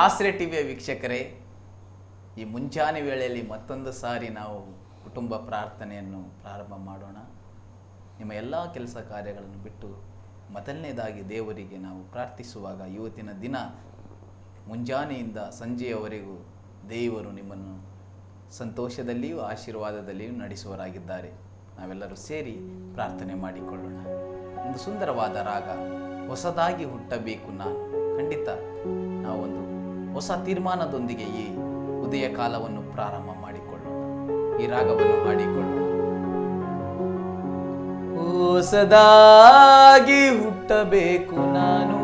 ಆಸರೆ ಟಿವಿಯ ವೀಕ್ಷಕರೇ, ಈ ಮುಂಜಾನೆ ವೇಳೆಯಲ್ಲಿ ಮತ್ತೊಂದು ಸಾರಿ ನಾವು ಕುಟುಂಬ ಪ್ರಾರ್ಥನೆಯನ್ನು ಪ್ರಾರಂಭ ಮಾಡೋಣ. ನಿಮ್ಮ ಎಲ್ಲ ಕೆಲಸ ಕಾರ್ಯಗಳನ್ನು ಬಿಟ್ಟು ಮೊದಲನೇದಾಗಿ ದೇವರಿಗೆ ನಾವು ಪ್ರಾರ್ಥಿಸುವಾಗ ಇವತ್ತಿನ ದಿನ ಮುಂಜಾನೆಯಿಂದ ಸಂಜೆಯವರೆಗೂ ದೇವರು ನಿಮ್ಮನ್ನು ಸಂತೋಷದಲ್ಲಿಯೂ ಆಶೀರ್ವಾದದಲ್ಲಿಯೂ ನಡೆಸುವರಾಗಿದ್ದಾರೆ. ನಾವೆಲ್ಲರೂ ಸೇರಿ ಪ್ರಾರ್ಥನೆ ಮಾಡಿಕೊಳ್ಳೋಣ. ಒಂದು ಸುಂದರವಾದ ರಾಗ, ಹೊಸದಾಗಿ ಹುಟ್ಟಬೇಕು ನಾನು. ಖಂಡಿತ ನಾವೊಂದು ಹೊಸ ತೀರ್ಮಾನದೊಂದಿಗೆ ಈ ಉದಯ ಕಾಲವನ್ನು ಪ್ರಾರಂಭ ಮಾಡಿಕೊಳ್ಳೋಣ. ಈ ರಾಗವನ್ನು ಹಾಡಿಕೊಳ್ಳೋಣ. ಹೊಸದಾಗಿ ಹುಟ್ಟಬೇಕು ನಾನು,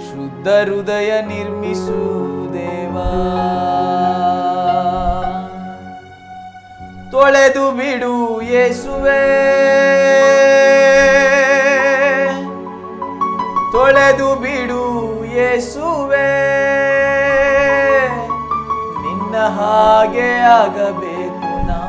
ಶುದ್ಧ ಹೃದಯ ನಿರ್ಮಿಸು ದೇವಾ, ತೊಳೆದು ಬಿಡು ಯೇಸುವೆ, ತೊಳೆದು ಬಿಡು ಯೇಸುವೆ, ನಿನ್ನ ಹಾಗೆ ಆಗಬೇಕು ನಾನು.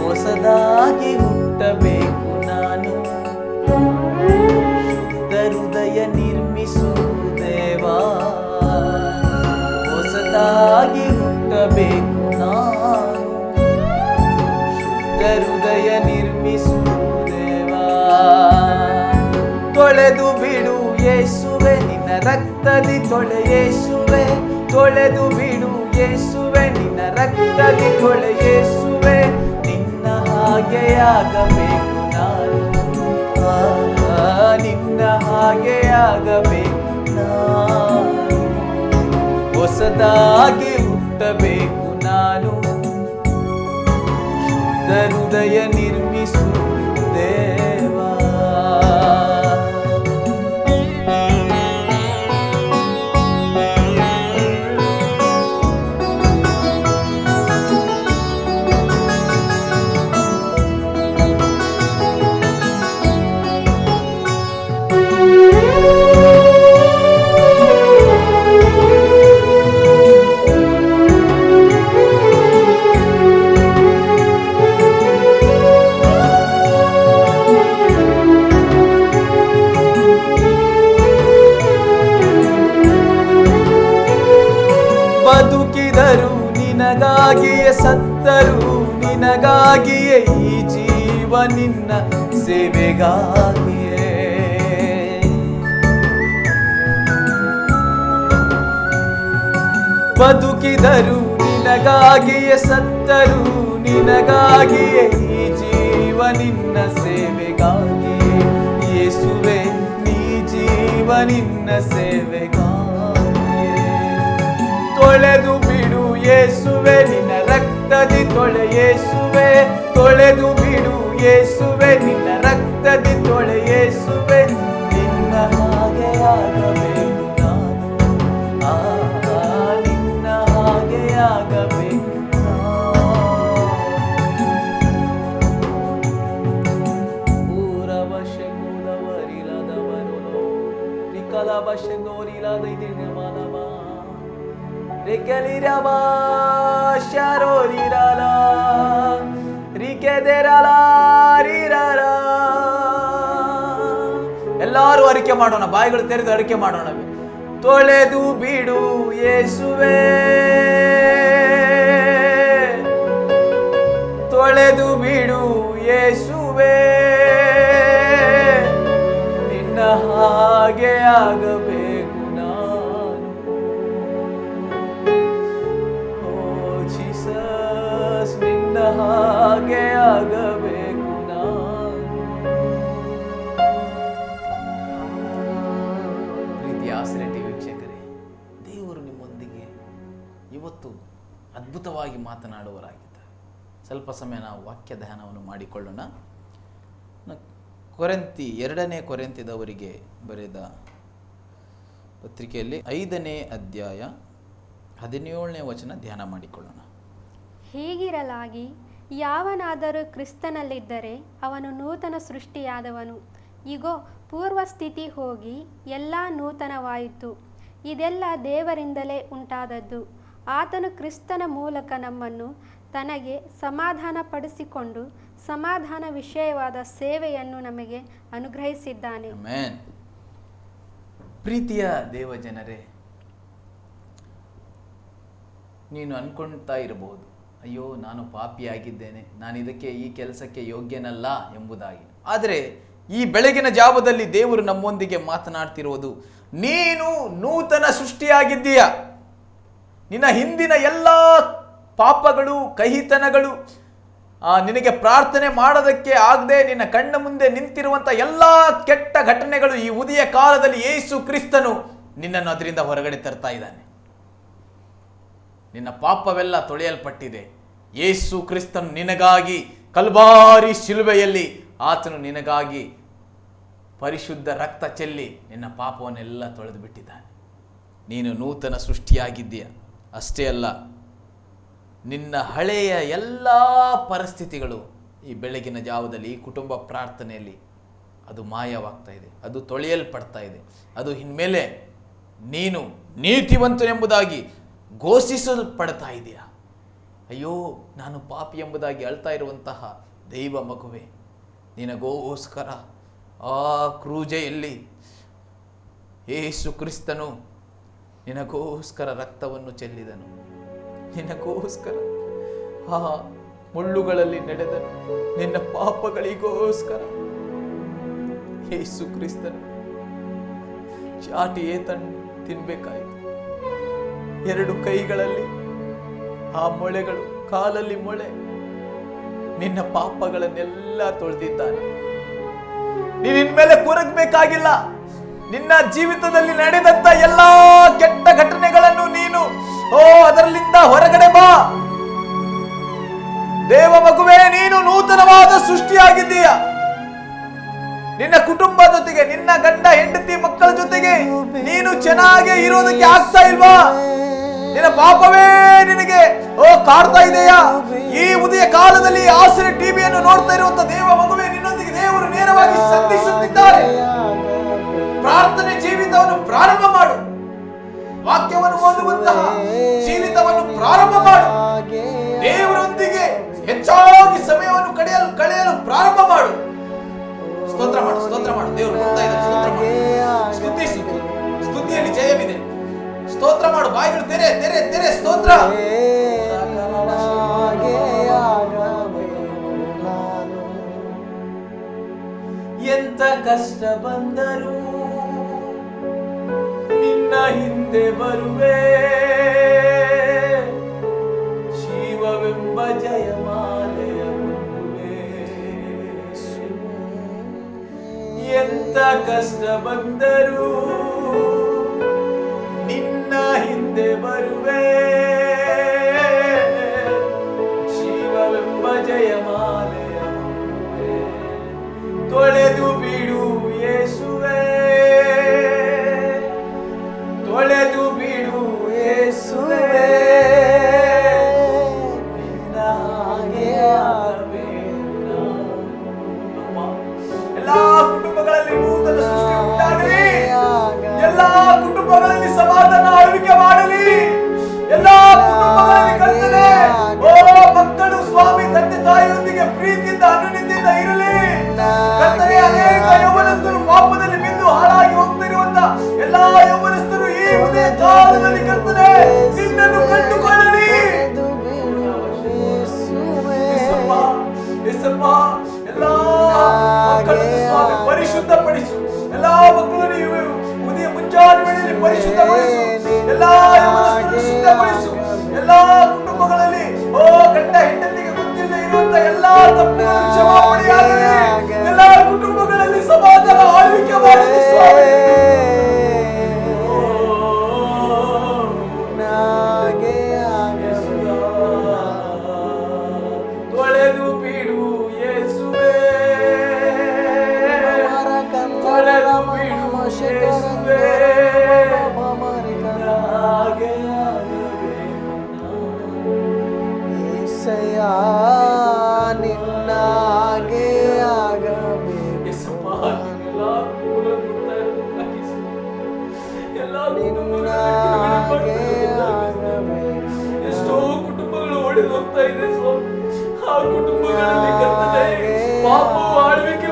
ಹೊಸದಾಗಿ ಹುಟ್ಟಬೇಕು ನಾನು, ಶುದ್ಧ ಹೃದಯ ನಿರ್ಮಿಸು ದೇವಾ, ಹೊಸದಾಗಿ ಹುಟ್ಟಬೇಕು ನಾನು, ಶುದ್ಧ ಹೃದಯ ನಿರ್ಮಿಸು ದೇವಾ, ತೊಳೆದು ಬಿಡು ಯೇಸುವೆ, ನಿನ್ನ ರಕ್ತದಿ ತೊಳೆ ಯೇಸುವೆ, ತೊಳೆದು ಬಿಡು ಯೇಸುವೆ, ನಿನ್ನ ರಕ್ತದಿ ತೊಳೆ ಯೇಸುವೆ, ನಿನ್ನ ಹಾಗೆಯಾಗಬೇಕು ನಾನು, ನಿನ್ನ ಹಾಗೆಯಾಗಬೇಕು ನಾನು, ಹೊಸದಾಗಿ ಹುಟ್ಟಬೇಕು ನಾನು, ಶುದ್ಧ ಹೃದಯ ನಿರ್ಮಿಸು ದೇವಾ. ಬದುಕಿದರು ನಿನಗಾಗಿಯೇ, ಸತ್ತರು ನಿನಗಾಗಿಯೇ, ಈ ಜೀವ ನಿನ್ನ ಸೇವೆಗಾಗಿಯೇ. ಬದುಕಿದರು ನಿನಗಾಗಿಯೇ, ಸತ್ತರು ನಿನಗಾಗಿಯೇ, ಈ ಜೀವ ನಿನ್ನ ಸೇವೆಗಾಗಿಯೇ. ಯೇಸುವೆ, ನೀ ಜೀವ ನಿನ್ನ ಸೇವೆಗಾಗಿಯೇ. ತೊಳೆದು ಬಿಡು ಯೇಸುವೆ, ನಿನ್ನ ರಕ್ತದಿ ತೊಳೆ ಯೇಸುವೆ, ತೊಳೆದು ಬಿಡು ಯೇಸುವೆ, ನಿನ್ನ ರಕ್ತದಿ ತೊಳೆ ಯೇಸುವೆ, ನಿನ್ನ ಹಾಗೆಯಾಗಬೇಕು ನಾನು, ನಿನ್ನ ಹಾಗೆಯಾಗಬೇಕು ನಾನು. ಊರವಶೆ ಕೂದವರಿಲ್ಲದವನು ರಿಕಲವಶೆ ನೋರಿಲ್ಲದ ಮಾನವ ರಿಕೆಲಿರವ ಶರೋರಿರಲ ರಿಕೆದೆರಲ ರಿರಲ. ಎಲ್ಲರೂ ಅರಿಕೆ ಮಾಡೋಣ, ಬಾಯಿಗಳು ತೆರೆದು ಅರಿಕೆ ಮಾಡೋಣ. ತೊಳೆದು ಬಿಡು ಯೇಸುವೆ, ತೊಳೆದು ಬಿಡು ಯೇಸುವೆ, ನಿನ್ನ ಹಾಗೆ ಆಗಬೇಕು ನಾನು. ಓ ಜೀಸಸ್, ನಿನ್ನ ಹಾಗೆ ಆಗಬೇಕು ನಾನು. ಮಾತನಾಡುವರಾಗಿದ್ದಾರೆ. ಸ್ವಲ್ಪ ಸಮಯ ನಾವು ವಾಕ್ಯ ಧ್ಯಾನವನ್ನು ಮಾಡಿಕೊಳ್ಳೋಣ. ಎರಡನೇ ಕೊರಿಂಥದವರಿಗೆ ಬರೆದ ಪತ್ರಿಕೆಯಲ್ಲಿ 5ನೇ ಅಧ್ಯಾಯ 17ನೇ ವಚನ ಧ್ಯಾನ ಮಾಡಿಕೊಳ್ಳೋಣ. ಹೀಗಿರಲಾಗಿ ಯಾವನಾದರೂ ಕ್ರಿಸ್ತನಲ್ಲಿದ್ದರೆ ಅವನು ನೂತನ ಸೃಷ್ಟಿಯಾದವನು. ಇಗೋ, ಪೂರ್ವ ಸ್ಥಿತಿ ಹೋಗಿ ಎಲ್ಲ ನೂತನವಾಯಿತು. ಇದೆಲ್ಲ ದೇವರಿಂದಲೇ ಉಂಟಾದದ್ದು. ಆತನು ಕ್ರಿಸ್ತನ ಮೂಲಕ ನಮ್ಮನ್ನು ತನಗೆ ಸಮಾಧಾನಪಡಿಸಿಕೊಂಡು ಸಮಾಧಾನ ವಿಷಯವಾದ ಸೇವೆಯನ್ನು ನಮಗೆ ಅನುಗ್ರಹಿಸಿದ್ದಾನೆ. ಆಮೆನ್. ಪ್ರೀತಿಯ ದೇವಜನರೇ, ನೀನು ಅನ್ಕೊಳ್ತಾ ಇರಬಹುದು, ಅಯ್ಯೋ ನಾನು ಪಾಪಿಯಾಗಿದ್ದೇನೆ, ನಾನು ಈ ಕೆಲಸಕ್ಕೆ ಯೋಗ್ಯನಲ್ಲ ಎಂಬುದಾಗಿ. ಆದರೆ ಈ ಬೆಳಗಿನ ಜಾವದಲ್ಲಿ ದೇವರು ನಮ್ಮೊಂದಿಗೆ ಮಾತನಾಡ್ತಿರುವುದು, ನೀನು ನೂತನ ಸೃಷ್ಟಿಯಾಗಿದ್ದೀಯ. ನಿನ್ನ ಹಿಂದಿನ ಎಲ್ಲ ಪಾಪಗಳು, ಕಹಿತನಗಳು, ನಿನಗೆ ಪ್ರಾರ್ಥನೆ ಮಾಡೋದಕ್ಕೆ ಆಗದೆ ನಿನ್ನ ಕಣ್ಣ ಮುಂದೆ ನಿಂತಿರುವಂಥ ಎಲ್ಲ ಕೆಟ್ಟ ಘಟನೆಗಳು ಈ ಉದಯ ಕಾಲದಲ್ಲಿ ಯೇಸು ಕ್ರಿಸ್ತನು ನಿನ್ನನ್ನು ಅದರಿಂದ ಹೊರಗಡೆ ತರ್ತಾ ಇದ್ದಾನೆ. ನಿನ್ನ ಪಾಪವೆಲ್ಲ ತೊಳೆಯಲ್ಪಟ್ಟಿದೆ. ಯೇಸು ಕ್ರಿಸ್ತನು ನಿನಗಾಗಿ ಕಲ್ವಾರಿ ಶಿಲುಬೆಯಲ್ಲಿ ಆತನು ನಿನಗಾಗಿ ಪರಿಶುದ್ಧ ರಕ್ತ ಚೆಲ್ಲಿ ನಿನ್ನ ಪಾಪವನ್ನೆಲ್ಲ ತೊಳೆದು ಬಿಟ್ಟಿದ್ದಾನೆ. ನೀನು ನೂತನ ಸೃಷ್ಟಿಯಾಗಿದ್ದೀಯ. ಅಷ್ಟೇ ಅಲ್ಲ, ನಿನ್ನ ಹಳೆಯ ಎಲ್ಲ ಪರಿಸ್ಥಿತಿಗಳು ಈ ಬೆಳಗಿನ ಜಾವದಲ್ಲಿ, ಈ ಕುಟುಂಬ ಪ್ರಾರ್ಥನೆಯಲ್ಲಿ ಅದು ಮಾಯವಾಗ್ತಾ ಇದೆ, ಅದು ತೊಳೆಯಲ್ಪಡ್ತಾ ಇದೆ. ಅದು ಇನ್ಮೇಲೆ ನೀನು ನೀತಿವಂತನೆಂಬುದಾಗಿ ಘೋಷಿಸಲ್ಪಡ್ತಾ ಇದೆಯಾ. ಅಯ್ಯೋ ನಾನು ಪಾಪಿ ಎಂಬುದಾಗಿ ಅಳ್ತಾ ಇರುವಂತಹ ದೈವ ಮಗುವೆ, ನಿನಗೋಸ್ಕರ ಆ ಕ್ರೂಜೆಯಲ್ಲಿ ಯೇಸು ಕ್ರಿಸ್ತನು ನಿನಗೋಸ್ಕರ ರಕ್ತವನ್ನು ಚೆಲ್ಲಿದನು. ನಿನಗೋಸ್ಕರ ಆ ಮುಳ್ಳುಗಳಲ್ಲಿ ನಡೆದನು. ನಿನ್ನ ಪಾಪಗಳಿಗೋಸ್ಕರ ಯೇಸು ಕ್ರಿಸ್ತನು ಚಾಟಿಯೇ ತಿನ್ಬೇಕಾಯಿತು. 2 ಕೈಗಳಲ್ಲಿ ಆ ಮೊಳೆಗಳು, ಕಾಲಲ್ಲಿ ಮೊಳೆ, ನಿನ್ನ ಪಾಪಗಳನ್ನೆಲ್ಲ ತೊಳೆದಿದ್ದಾನೆ. ನೀನಿನ್ಮೇಲೆ ಕೊರಗಬೇಕಾಗಿಲ್ಲ. ನಿನ್ನ ಜೀವಿತದಲ್ಲಿ ನಡೆದಂತ ಎಲ್ಲಾ ಕೆಟ್ಟ ಘಟನೆಗಳನ್ನು ನೀನು ಅದರಲ್ಲಿಂದ ಹೊರಗಡೆ ಬಾ. ದೇವ ಮಗುವೇ, ನೀನು ನೂತನವಾದ ಸೃಷ್ಟಿಯಾಗಿದ್ದೀಯ. ನಿನ್ನ ಕುಟುಂಬ ಜೊತೆಗೆ, ನಿನ್ನ ಗಂಡ ಹೆಂಡತಿ ಮಕ್ಕಳ ಜೊತೆಗೆ ನೀನು ಚೆನ್ನಾಗಿ ಇರೋದಕ್ಕೆ ಆಗ್ತಾ ಇಲ್ವಾ? ನಿನ್ನ ಪಾಪವೇ ನಿನಗೆ ಕಾಡ್ತಾ ಇದೆಯಾ? ಈ ಉದಯ ಕಾಲದಲ್ಲಿ ಆಸರೆ ಟಿವಿಯನ್ನು ನೋಡ್ತಾ ಇರುವಂತ ದೇವ ಮಗುವೇ, ನಿನ್ನೊಂದಿಗೆ ದೇವರು ನೇರವಾಗಿ ಸಂಧಿಸುತ್ತಿದ್ದಾರೆ. ಪ್ರಾರ್ಥನೆ ಜೀವಿತವನ್ನು ಪ್ರಾರಂಭ ಮಾಡು. ವಾಕ್ಯವನ್ನು ಓದುವಂತಹ ಜೀವಿತವನ್ನು ಪ್ರಾರಂಭ ಮಾಡು. ದೇವರೊಂದಿಗೆ ಹೆಚ್ಚಾಗಿ ಸಮಯವನ್ನು ಕಳೆಯಲು ಪ್ರಾರಂಭ ಮಾಡು. ಸ್ತೋತ್ರ ಮಾಡು, ಸ್ತೋತ್ರ ಮಾಡು. ದೇವರು ನೋಡ್ತಾ ಇದ್ದಾರೆ. ಸ್ತೋತ್ರ ಮಾಡು, ಸ್ತುತಿಸು. ಸ್ತುತಿಯಲ್ಲಿ ಜಯವಿದೆ. ಸ್ತೋತ್ರ ಮಾಡು. ಬಾಯಿಗಳು ತೆರೆ ತೆರೆ ತೆರೆ. ಸ್ತೋತ್ರ. ಎಂತ ಕಷ್ಟ ಬಂದರೂ ನಿನ್ನ ಹಿಂದೆ ಬರುವೆ. ಶಿವವೆಂಬ ಜಯಮಾಲೆಯ ಬರುವೆ. ಎಂತ ಕಷ್ಟ ಬಂದರೂ ನಿನ್ನ ಹಿಂದೆ ಬರುವೆ. ಶಿವವೆಂಬ ಜಯಮಾಲೆಯ ಬರುವೆ. ತೊಳೆದು ಬಿಡು ಯೇಸುವೆ, ತೊಳೆದು ಬಿಡು ಯೇಸುವೆ. ಎಲ್ಲಾ ಕುಟುಂಬಗಳಲ್ಲಿ ನೂತನ ಸೃಷ್ಟಿ ಉಂಟಾಗಲಿ. ಎಲ್ಲಾ ಕುಟುಂಬಗಳಲ್ಲಿ ಸಮಾಧಾನ ಆಳ್ವಿಕೆ ಮಾಡಲಿ. ಎಲ್ಲಾ ಕುಟುಂಬಗಳಲ್ಲಿ ಕರ್ತನೇ ಮಕ್ಕಳು ಸ್ವಾಮಿ ತಂದೆ ತಾಯಿಯೊಂದಿಗೆ ಪ್ರೀತಿಯಿಂದ ಅನುನಿತಿಯಿಂದ ಇರಲಿ. ಕರ್ತನೇ, ಅನೇಕ ಯೌವನಸ್ಥರು ಪಾಪದಲ್ಲಿ ಬಿದ್ದು ಹಾಳಾಗಿ ಹೋಗ್ತಿರುವಂತ ಎಲ್ಲಾ ಯೌವನಸ್ಥರು ಈ ಉದಯ ಕಾಲದಲ್ಲಿ ಕರ್ತನೇ ನಿನ್ನನ್ನು ಕಂಡುಕೊಳ್ಳಲಿ. ಎಲ್ಲಾ ಮಕ್ಕಳನ್ನು ಸ್ವಾಮಿ ಪರಿಶುದ್ಧಪಡಿಸು. ಎಲ್ಲಾ ಮಕ್ಕಳನ್ನು ಉದಯ ಮುಂಜಾನೆ ವೇಳೆಯಲ್ಲಿ ಪರಿಶುದ್ಧಪಡಿಸು. ಎಲ್ಲಾ ಯೌವನಸ್ಥರನ್ನು ಶುದ್ಧಪಡಿಸು. ಎಲ್ಲಾ ಕುಟುಂಬಗಳಲ್ಲಿ ಗಂಡ ಹೆಂಡತಿಗೆ ಗೊತ್ತಿಲ್ಲದೆ ಇರುವಂತ ಎಲ್ಲಾ ತಪ್ಪುಗಳನ್ನು ಕ್ಷಮಾಪಣೆಯಾಗಲಿ. ಎಲ್ಲಾ ಕುಟುಂಬಗಳಲ್ಲಿ ಸಮಾಧಾನ ಆಳ್ವಿಕೆ ಮಾಡಲಿ ಸ್ವಾಮಿ.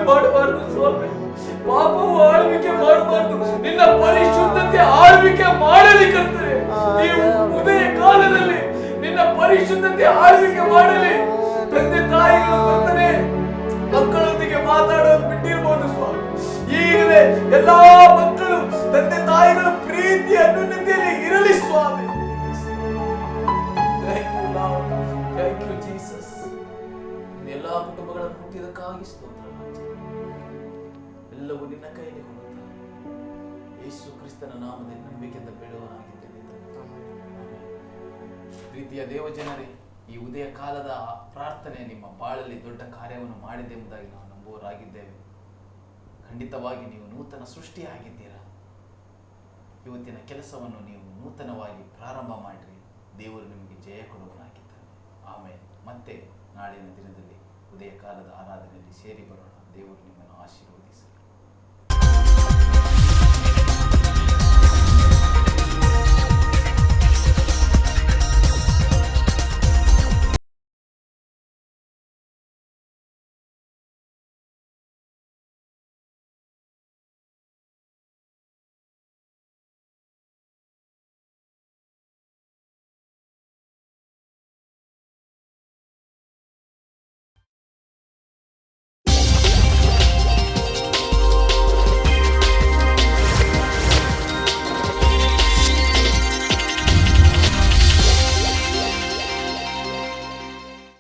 ಮಾಡಬಾರದು ಸ್ವಾಮಿ. ಪಾಪವು ಆಳ್ವಿಕೆ ಮಾಡಬಾರದು, ನಿನ್ನ ಪರಿಶುದ್ಧತೆ ಆಳ್ವಿಕೆ ಮಾಡಲಿ ಕರ್ತನೆ. ನೀವು ಉದಯ ಕಾಲದಲ್ಲಿ ನಿನ್ನ ಪರಿಶುದ್ಧತೆ ಆಳ್ವಿಕೆ ಮಾಡಲಿ. ತಂದೆ ತಾಯಿಗಳು ಕರ್ತನೆ ಮಕ್ಕಳೊಂದಿಗೆ ಮಾತಾಡೋದು ಬಿಟ್ಟಿರ್ಬೋದು ಸ್ವಾಮಿ. ಈಗಲೇ ಎಲ್ಲಾ ಮಕ್ಕಳು ತಂದೆ ತಾಯಿಗಳ ಪ್ರೀತಿ ಅನ್ಯೋನ್ಯತೆಯಲ್ಲಿ ಇರಲಿ ಸ್ವಾಮಿ. Thank you Jesus. ಎಲ್ಲಾ ಕುಟುಂಬಗಳನ್ನು ಹುಟ್ಟಿದಕ್ಕಾಗಿ ಸ್ತೋತ್ರ. ಎಲ್ಲವೂ ನಿನ್ನ ಕೈಯಲ್ಲಿ ಕೊಡುತ್ತಾ ಯೇಸು ಕ್ರಿಸ್ತನ ನಾಮದಲ್ಲಿ ನಂಬಿಕೆಯಿಂದ ಬೇಡುವನಾಗಿದ್ದೇನೆ. ಪ್ರೀತಿಯ ದೇವಜನರೇ, ಈ ಉದಯ ಕಾಲದ ಪ್ರಾರ್ಥನೆ ನಿಮ್ಮ ಬಾಳಲ್ಲಿ ದೊಡ್ಡ ಕಾರ್ಯವನ್ನು ಮಾಡಿದೆ ಎಂಬುದಾಗಿ ನಾವು ನಂಬುವರಾಗಿದ್ದೇವೆ. ಖಂಡಿತವಾಗಿ ನೀವು ನೂತನ ಸೃಷ್ಟಿಯಾಗಿದ್ದೀರಾ. ಇವತ್ತಿನ ಕೆಲಸವನ್ನು ನೀವು ನೂತನವಾಗಿ ಪ್ರಾರಂಭ ಮಾಡಿರಿ. ದೇವರು ನಿಮಗೆ ಜಯ ಕೊಡುವನಾಗಿದ್ದಾನೆ. ಆಮೇಲೆ ಮತ್ತೆ ನಾಳಿನ ದಿನದಲ್ಲಿ ಉದಯ ಕಾಲದ ಆರಾಧನೆಯಲ್ಲಿ ಸೇರಿ ಬರೋಣ. ದೇವರು ನಿಮ್ಮನ್ನು ಆಶೀರ್ವದಿಸಲಿ.